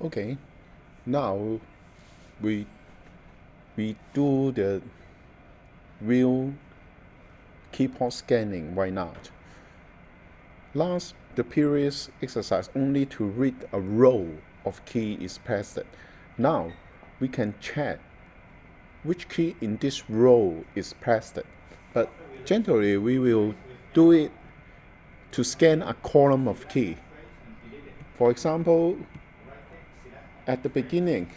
Okay, now we do the real keyboard scanning right now. The previous exercise only to read a row of key is pressed. Now we can check which key in this row is pressed. But generally we will do it to scan a column of key. For example, at the beginning,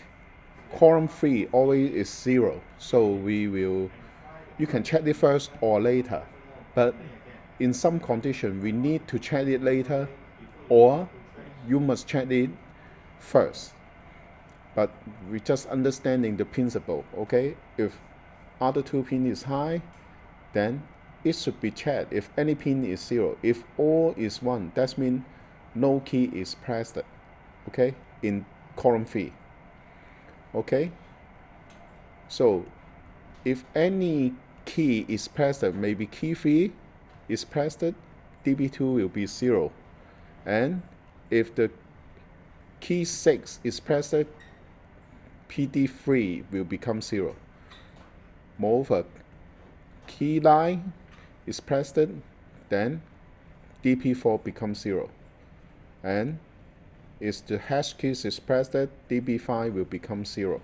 column 3 always is 0. So you can check it first or later. But in some condition, we need to check it later, or you must check it first. But we just understanding the principle, okay? If other two pin is high, then it should be checked if any pin is 0. If all is 1, that means no key is pressed, okay, in column 3. Okay? So if any key is pressed, maybe key 3 is pressed, DB2 will be 0. And if the key 6 is pressed, PD3 will become 0. Moreover, key 9 is pressed, then DP4 becomes 0. And if the hash key is pressed, DB5 will become 0.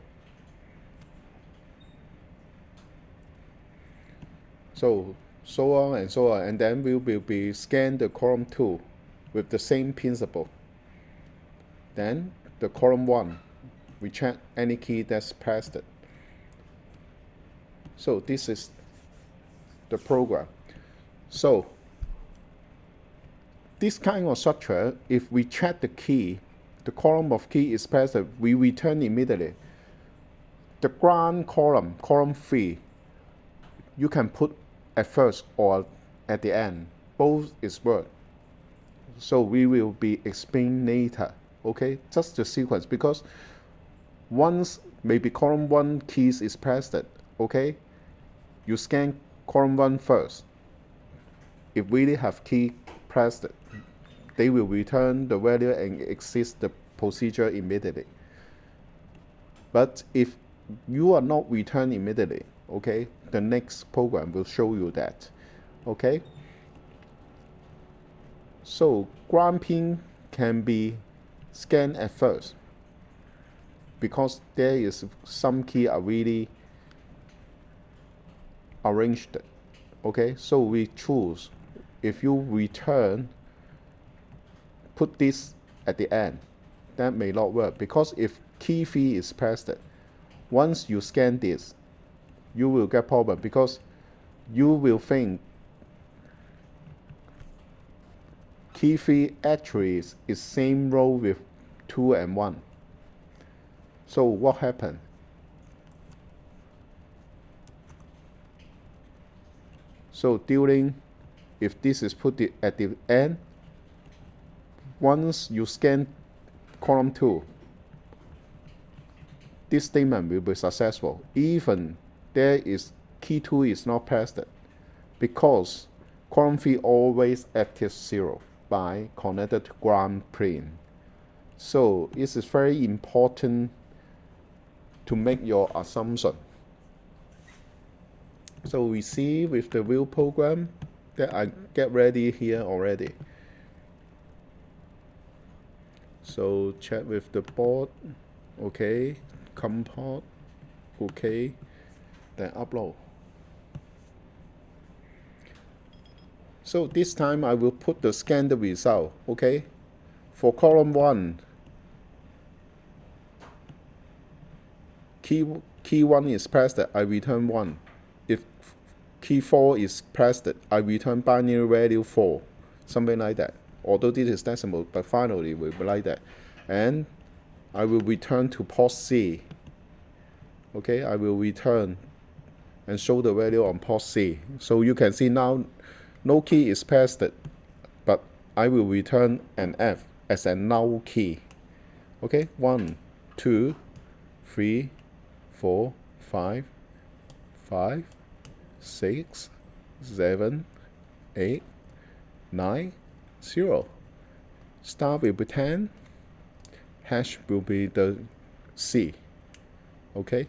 So on and so on, and then we will be scan the column 2 with the same principle. Then the column 1, we check any key that's pressed. So this is the program. So this kind of structure, if we check the key, the column of key is pressed, we return immediately. The ground column, column 3, you can put at first or at the end. Both is work. So we will be explain later. Okay, just the sequence, because once maybe column 1 keys is pressed, okay, you scan column 1 first. If really have key pressed, they will return the value and exit the procedure immediately. But if you are not returned immediately, okay, the next program will show you that. Okay, so ground pin can be scanned at first because there is some key are really arranged. Okay, so we choose, if you return, put this at the end, that may not work, because if key 3 is pressed, once you scan this, you will get problem, because you will think key 3 actually is same row with 2 and 1. So what happened? So during, if this is put at the end, once you scan column 2, this statement will be successful, even there is key 2 is not pressed, because column 3 always active 0 by connected to ground plane. So it is very important to make your assumption. So we see with the real program that I get ready here already. So check with the board, okay, comport, okay, then upload. So this time I will put the scanned result, okay. For column 1, key 1 is pressed, I return 1. If key 4 is pressed, I return binary value 4, something like that. Although this is decimal, but finally will be like that. And I will return to port C. Okay, I will return and show the value on port C. So you can see now no key is pressed, but I will return an F as a null key. Okay, 1, 2, 3, 4, 5, 5, 6, 7, 8, 9, 0. Start will be 10. hash will be the C. Okay.